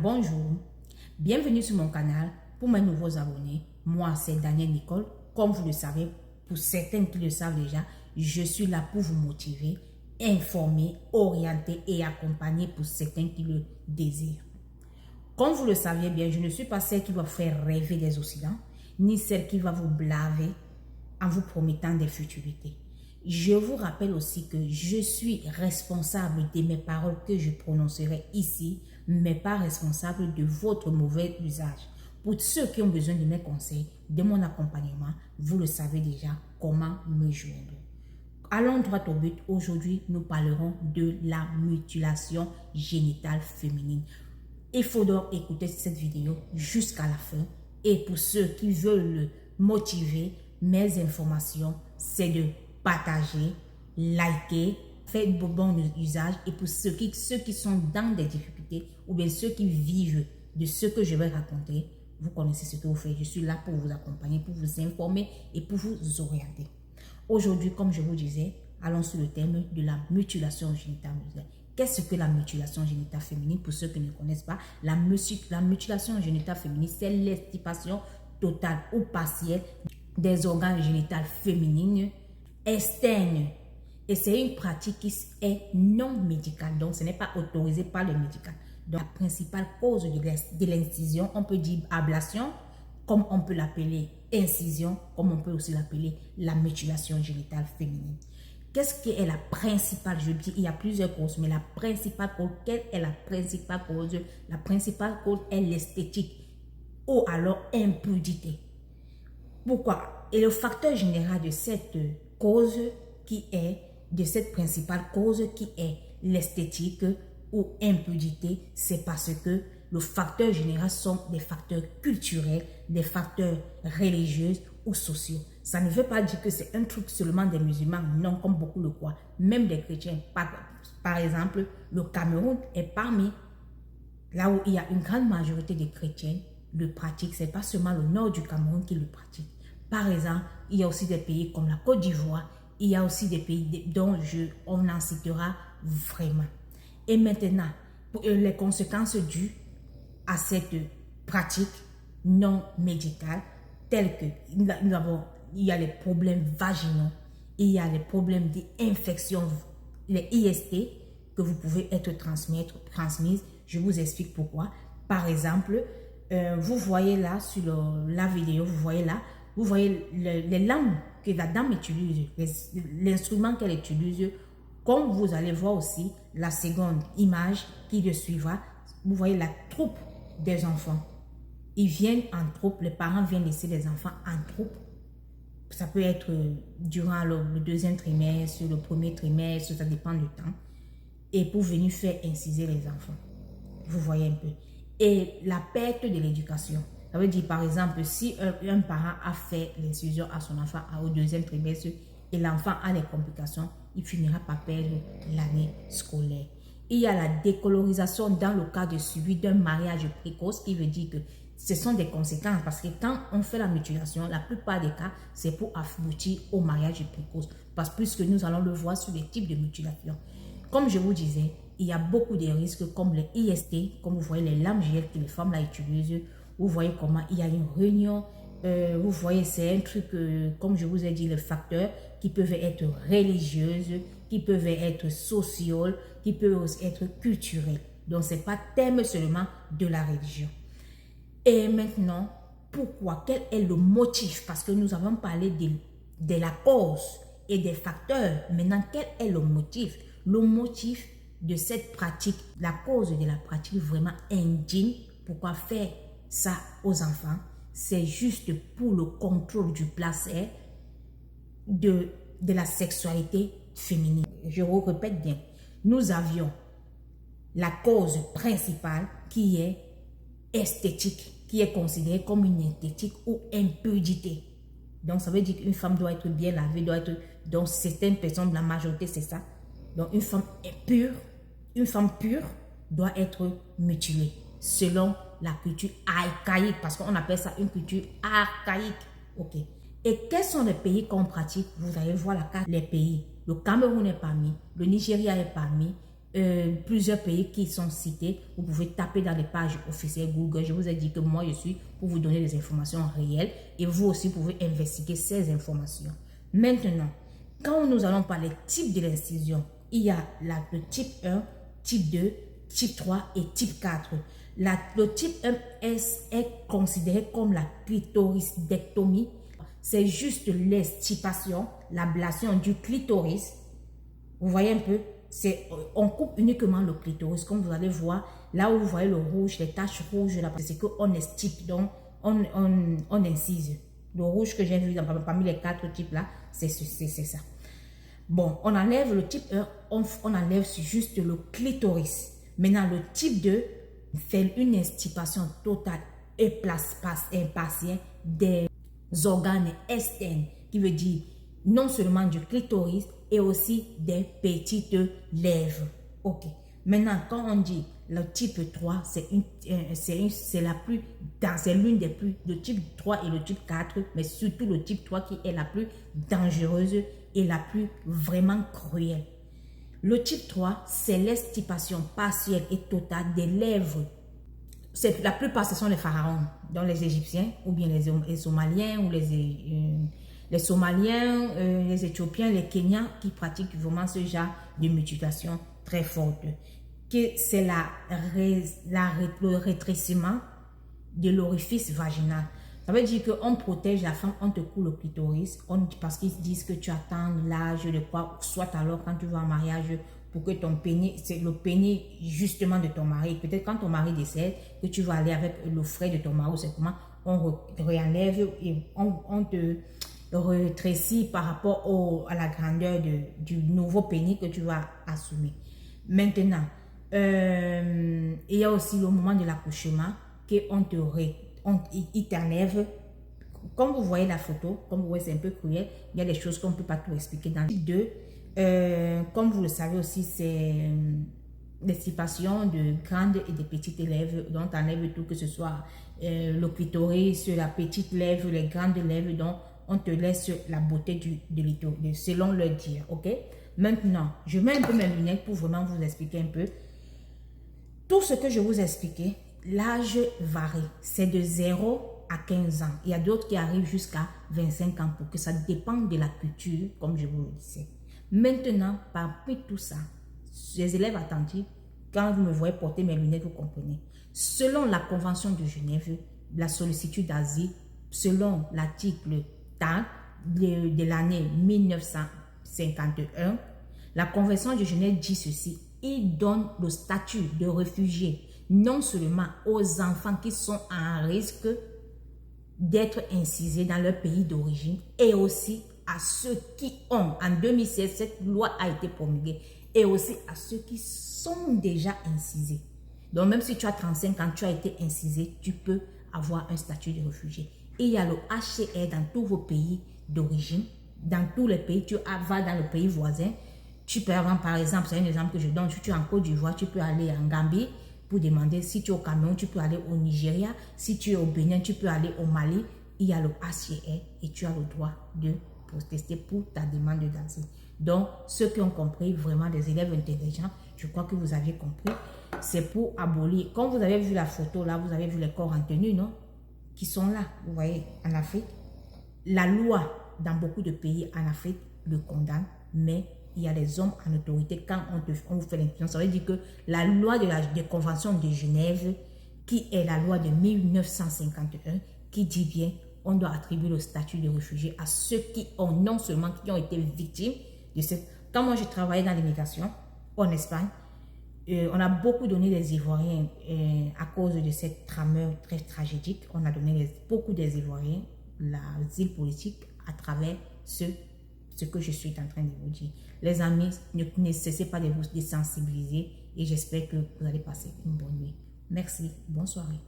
Bonjour, bienvenue sur mon canal. Pour mes nouveaux abonnés, moi c'est Daniel Nicole. Comme vous le savez, pour certains qui le savent déjà, je suis là pour vous motiver, informer, orienter et accompagner pour certains qui le désirent. Comme vous le saviez bien, je ne suis pas celle qui va faire rêver les Occidents, ni celle qui va vous blaver en vous promettant des futurités. Je vous rappelle aussi que je suis responsable de mes paroles que je prononcerai ici, mais pas responsable de votre mauvais usage. Pour ceux qui ont besoin de mes conseils, de mon accompagnement, vous le savez déjà comment me joindre. Allons droit au but. Aujourd'hui, nous parlerons de la mutilation génitale féminine. Il faut donc écouter cette vidéo jusqu'à la fin. Et pour ceux qui veulent motiver, mes informations, c'est de partager, liker, faire bon usage. Et pour ceux qui sont dans des difficultés ou bien ceux qui vivent de ce que je vais raconter, vous connaissez ce que vous faites. Je suis là pour vous accompagner, pour vous informer et pour vous orienter. Aujourd'hui, comme je vous disais, allons sur le thème de la mutilation génitale. Qu'est-ce que la mutilation génitale féminine? Pour ceux qui ne connaissent pas, la mutilation génitale féminine, c'est l'extirpation totale ou partielle des organes génitaux féminins externes. Et c'est une pratique qui est non médicale, donc ce n'est pas autorisé par le médical. Donc la principale cause de l'incision, on peut dire ablation, comme on peut l'appeler incision, comme on peut aussi l'appeler la mutilation génitale féminine. Qu'est-ce qui est la principale? Je dis, il y a plusieurs causes, mais la principale cause, quelle est la principale cause? La principale cause est l'esthétique ou alors impudicité. Pourquoi? Et le facteur général de cette cause de cette principale cause qui est l'esthétique ou impudicité, c'est parce que le facteur général sont des facteurs culturels, des facteurs religieux ou sociaux. Ça ne veut pas dire que c'est un truc seulement des musulmans, non, comme beaucoup le croient, même des chrétiens. Par exemple, le Cameroun est parmi là où il y a une grande majorité de chrétiens le pratiquent. Ce n'est pas seulement le nord du Cameroun qui le pratique. Par exemple, il y a aussi des pays comme la Côte d'Ivoire, il y a aussi des pays dont on en citera vraiment. Et maintenant, pour les conséquences dues à cette pratique non médicale, telles que il y a les problèmes vaginaux, il y a les problèmes d'infection, les IST que vous pouvez être transmises. Je vous explique pourquoi. Par exemple, vous voyez là sur la vidéo, vous voyez les lames que la dame utilise, l'instrument qu'elle utilise. Comme vous allez voir aussi la seconde image qui le suivra, vous voyez la troupe des enfants. Ils viennent en troupe, les parents viennent laisser les enfants en troupe. Ça peut être durant le deuxième trimestre, le premier trimestre, ça dépend du temps. Et pour venir faire inciser les enfants. Vous voyez un peu. Et la perte de l'éducation. Ça veut dire par exemple, si un parent a fait l'incision à son enfant au deuxième trimestre et l'enfant a des complications, il finira par perdre l'année scolaire. Il y a la décolorisation dans le cas de suivi d'un mariage précoce, qui veut dire que ce sont des conséquences parce que quand on fait la mutilation, la plupart des cas, c'est pour aboutir au mariage précoce. Parce que puisque nous allons le voir sur les types de mutilation. Comme je vous disais, il y a beaucoup de risques comme les IST, comme vous voyez les lames géantes que les femmes là utilisent. Vous voyez comment il y a une réunion. Vous voyez, c'est un truc, comme je vous ai dit, les facteurs qui peuvent être religieuses, qui peuvent être sociaux, qui peuvent aussi être culturels. Donc, ce n'est pas thème seulement de la religion. Et maintenant, pourquoi? Quel est le motif? Parce que nous avons parlé de la cause et des facteurs. Maintenant, quel est le motif? Le motif de cette pratique, la cause de la pratique vraiment indigne. Pourquoi faire ça aux enfants? C'est juste pour le contrôle du plaisir de la sexualité féminine. Je vous répète bien, nous avions la cause principale qui est esthétique, qui est considérée comme une esthétique ou impudicité. Donc ça veut dire qu'une femme doit être bien lavée, donc certaines personnes, la majorité c'est ça. Donc une femme pure doit être mutilée selon la culture archaïque, parce qu'on appelle ça une culture archaïque. Ok. Et quels sont les pays qu'on pratique? Vous allez voir la carte, les pays. Le Cameroun est parmi, le Nigeria est parmi, plusieurs pays qui sont cités. Vous pouvez taper dans les pages officielles Google. Je vous ai dit que moi, je suis pour vous donner des informations réelles et vous aussi pouvez investiguer ces informations. Maintenant, quand nous allons parler type de l'incision, il y a le type 1, type 2, type 3 et type 4. Le type 1 est considéré comme la clitoridectomie. C'est juste l'extirpation, l'ablation du clitoris. Vous voyez un peu, on coupe uniquement le clitoris. Comme vous allez voir, là où vous voyez le rouge, les taches rouges, c'est qu'on extirpe, donc on incise. Le rouge que j'ai vu parmi les 4 types là, c'est ça. Bon, on enlève le type 1, on enlève juste le clitoris. Maintenant, le type 2 fait une extirpation totale et partielle des organes externes, qui veut dire non seulement du clitoris et aussi des petites lèvres. Ok. Maintenant, quand on dit le type 3, c'est l'une des plus, le type 3 et le type 4, mais surtout le type 3 qui est la plus dangereuse et la plus vraiment cruelle. Le type 3, c'est l'extirpation partielle et totale des lèvres. La plupart, ce sont les pharaons, dont les Égyptiens, ou bien les Somaliens, ou les Somaliens, les Éthiopiens, les Kenyans, qui pratiquent vraiment ce genre de mutilation très forte. C'est le rétrécissement de l'orifice vaginal. Ça veut dire qu'on protège la femme, on te coule le clitoris, parce qu'ils disent que tu attends l'âge de quoi, soit alors quand tu vas en mariage, pour que ton pénis, c'est le pénis justement de ton mari. Peut-être quand ton mari décède, que tu vas aller avec le frère de ton mari, c'est comment on réenlève et on te rétrécit par rapport à la grandeur du nouveau pénis que tu vas assumer. Maintenant, il y a aussi le moment de l'accouchement il t'enlève. Comme vous voyez la photo, comme vous voyez, c'est un peu cruel. Il y a des choses qu'on ne peut pas tout expliquer dans le type 2. Comme vous le savez aussi, c'est l'extirpation de grandes et de petites lèvres. Donc, on enlève tout, que ce soit le clitoris, la petite lèvre, les grandes lèvres. Donc, on te laisse la beauté selon leur dire. Ok? Maintenant, je mets un peu mes lunettes pour vraiment vous expliquer un peu. Tout ce que je vous ai expliqué, l'âge varie. C'est de 0 à 15 ans. Il y a d'autres qui arrivent jusqu'à 25 ans pour que ça dépend de la culture, comme je vous le disais. Maintenant, parmi tout ça, les élèves attentifs, quand vous me voyez porter mes lunettes, vous comprenez. Selon la Convention de Genève, la sollicitude d'asile, selon l'article 4 de l'année 1951, la Convention de Genève dit ceci: il donne le statut de réfugié non seulement aux enfants qui sont en risque d'être incisés dans leur pays d'origine, et aussi à ceux qui ont, en 2016, cette loi a été promulguée, et aussi à ceux qui sont déjà incisés. Donc même si tu as 35 ans, tu as été incisé, tu peux avoir un statut de réfugié. Et il y a le HCR dans tous vos pays d'origine, dans tous les pays, tu vas dans le pays voisin, tu peux avoir, par exemple, c'est un exemple que je donne, si tu es en Côte d'Ivoire, tu peux aller en Gambie pour demander. Si tu es au Cameroun, tu peux aller au Nigeria. Si tu es au Bénin, tu peux aller au Mali. Il y a le HCR et tu as le droit de protester pour ta demande d'asile. Donc, ceux qui ont compris, vraiment des élèves intelligents, je crois que vous avez compris, c'est pour abolir. Comme vous avez vu la photo là, vous avez vu les corps en tenue, non? Qui sont là, vous voyez, en Afrique. La loi, dans beaucoup de pays en Afrique, le condamne, mais il y a des hommes en autorité. Quand on vous fait l'inclusion, ça veut dire que la loi des conventions de Genève, qui est la loi de 1951, qui dit bien, on doit attribuer le statut de réfugié à ceux qui ont, non seulement qui ont été victimes de cette... Quand moi, je travaillais dans l'immigration en Espagne, on a beaucoup donné des Ivoiriens à cause de cette trameur très tragédique. On a donné beaucoup des Ivoiriens l'asile politique à travers ce que je suis en train de vous dire. Les amis, ne cessez pas de vous désensibiliser et j'espère que vous allez passer une bonne nuit. Merci, bonne soirée.